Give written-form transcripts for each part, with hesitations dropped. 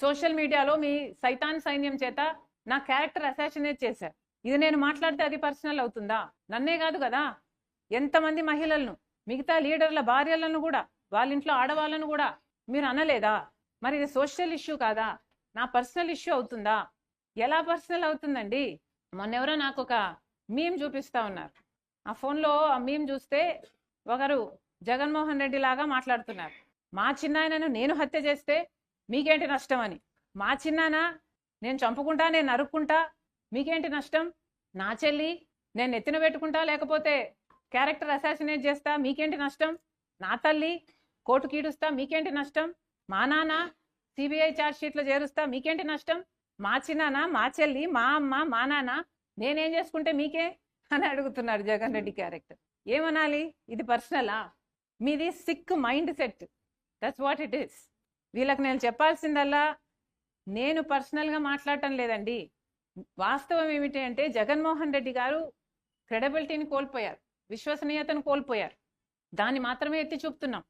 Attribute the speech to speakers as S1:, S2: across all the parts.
S1: Social మీడియాలో మీ సైతాన్ సైన్యం చేత నా క్యారెక్టర్ అసాసినేట్ చేశారు. ఇది నేను మాట్లాడితే అది పర్సనల్ అవుతుందా? నన్నే కాదు కదా, ఎంతమంది మహిళలను, మిగతా లీడర్ల భార్యలను కూడా, వాళ్ళ ఇంట్లో ఆడవాళ్ళను కూడా మీరు అనలేదా? మరి ఇది సోషల్ ఇష్యూ కాదా? నా పర్సనల్ ఇష్యూ అవుతుందా? ఎలా పర్సనల్ అవుతుందండి? మొన్నెవరో నాకు ఒక మీమ్ చూపిస్తా ఉన్నారు. ఆ ఫోన్లో ఆ మీమ్ చూస్తే ఒకరు జగన్మోహన్ రెడ్డి లాగా మాట్లాడుతున్నారు. మా చిన్నాయనను నేను హత్య చేస్తే మీకేంటి నష్టం అని. మా చిన్నానా నేను చంపుకుంటా, నేను నరుక్కుంటా, మీకేంటి నష్టం? నా చెల్లి నేను ఎత్తిన పెట్టుకుంటా, లేకపోతే క్యారెక్టర్ అసాసినేట్ చేస్తా, మీకేంటి నష్టం? నా తల్లి కోర్టు కీడుస్తా, మీకేంటి నష్టం? మా నాన్న సిబిఐ ఛార్జ్ షీట్లో చేరుస్తా, మీకేంటి నష్టం? మా చిన్నానా, మా చెల్లి, మా అమ్మ, మా నాన్న నేనేం చేసుకుంటే మీకే అని అడుగుతున్నారు జగన్ రెడ్డి క్యారెక్టర్. ఏమనాలి? ఇది పర్సనలా? మీది sick mindset. That's what it is. వీళ్ళకి నేను చెప్పాల్సిందల్లా, నేను పర్సనల్గా మాట్లాడటం లేదండి. వాస్తవం ఏమిటి అంటే జగన్మోహన్ రెడ్డి గారు క్రెడిబిలిటీని కోల్పోయారు, విశ్వసనీయతను కోల్పోయారు. దాన్ని మాత్రమే ఎత్తి చూపుతున్నాం.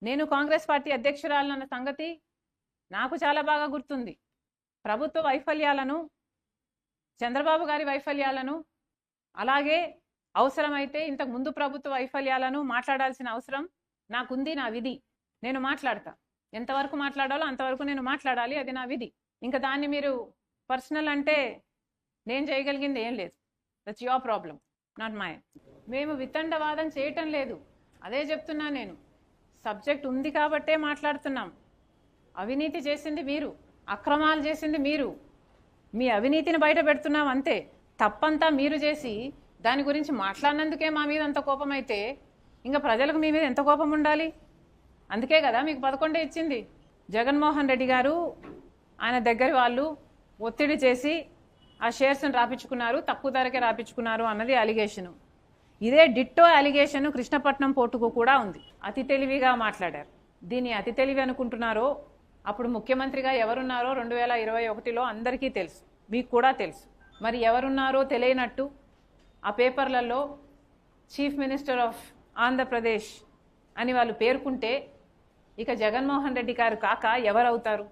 S1: నేను కాంగ్రెస్ పార్టీ అధ్యక్షురాలన్న సంగతి నాకు చాలా బాగా గుర్తుంది. ప్రభుత్వ వైఫల్యాలను, చంద్రబాబు గారి వైఫల్యాలను, అలాగే అవసరమైతే ఇంతకు ముందు ప్రభుత్వ వైఫల్యాలను మాట్లాడాల్సిన అవసరం నాకుంది. నా విధి. నేను మాట్లాడతా. ఎంతవరకు మాట్లాడాలో అంతవరకు నేను మాట్లాడాలి. అది నా విధి. ఇంకా దాన్ని మీరు పర్సనల్ అంటే నేను చేయగలిగింది ఏం లేదు. That's your problem, not my. మేము వితండవాదం చేయటం లేదు, అదే చెప్తున్నా నేను. సబ్జెక్ట్ ఉంది కాబట్టే మాట్లాడుతున్నాం. అవినీతి చేసింది మీరు, అక్రమాలు చేసింది మీరు, మీ అవినీతిని బయట పెడుతున్నాం అంతే. తప్పంతా మీరు చేసి దాని గురించి మాట్లాడినందుకే మా మీద అంత కోపం అయితే ఇంకా ప్రజలకు మీ మీద ఎంత కోపం ఉండాలి? అందుకే కదా మీకు 11 ఇచ్చింది. జగన్మోహన్ రెడ్డి గారు ఆయన దగ్గర వాళ్ళు ఒత్తిడి చేసి ఆ షేర్స్ని రాపించుకున్నారు, తక్కువ ధరకే రాపించుకున్నారు అన్నది అలిగేషను. ఇదే డిట్టో అలిగేషన్ కృష్ణపట్నం పోర్టుకు కూడా ఉంది. అతి తెలివిగా మాట్లాడారు. దీన్ని అతి తెలివి అనుకుంటున్నారో, అప్పుడు ముఖ్యమంత్రిగా ఎవరున్నారో 2021లో అందరికీ తెలుసు, మీకు కూడా తెలుసు. మరి ఎవరున్నారో తెలియనట్టు ఆ పేపర్లలో చీఫ్ మినిస్టర్ ఆఫ్ ఆంధ్రప్రదేశ్ అని వాళ్ళు పేర్కొంటే ఇక జగన్మోహన్ రెడ్డి గారు కాక ఎవరవుతారు?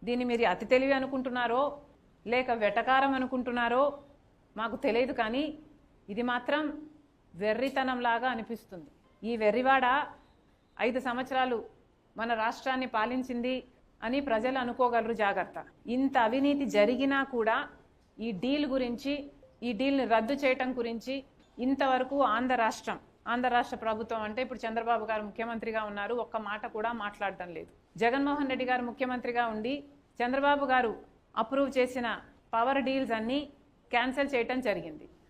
S1: దీన్ని మీరు అతి తెలివి అనుకుంటున్నారో లేక వెటకారం అనుకుంటున్నారో మాకు తెలియదు, కానీ ఇది మాత్రం వెర్రితనంలాగా అనిపిస్తుంది. ఈ వెర్రివాడ 5 సంవత్సరాలు మన రాష్ట్రాన్ని పాలించింది అని ప్రజలు అనుకోగలరు. జాగ్రత్త. ఇంత అవినీతి జరిగినా కూడా ఈ డీల్ గురించి, ఈ డీల్ని రద్దు చేయటం గురించి ఇంతవరకు ఆంధ్ర రాష్ట్ర ప్రభుత్వం అంటే ఇప్పుడు చంద్రబాబు గారు ముఖ్యమంత్రిగా ఉన్నారు, ఒక్క మాట కూడా మాట్లాడటం లేదు. జగన్మోహన్ రెడ్డి గారు ముఖ్యమంత్రిగా ఉండి చంద్రబాబు గారు అప్రూవ్ చేసిన పవర్ డీల్స్ అన్నీ క్యాన్సిల్ చేయటం జరిగింది.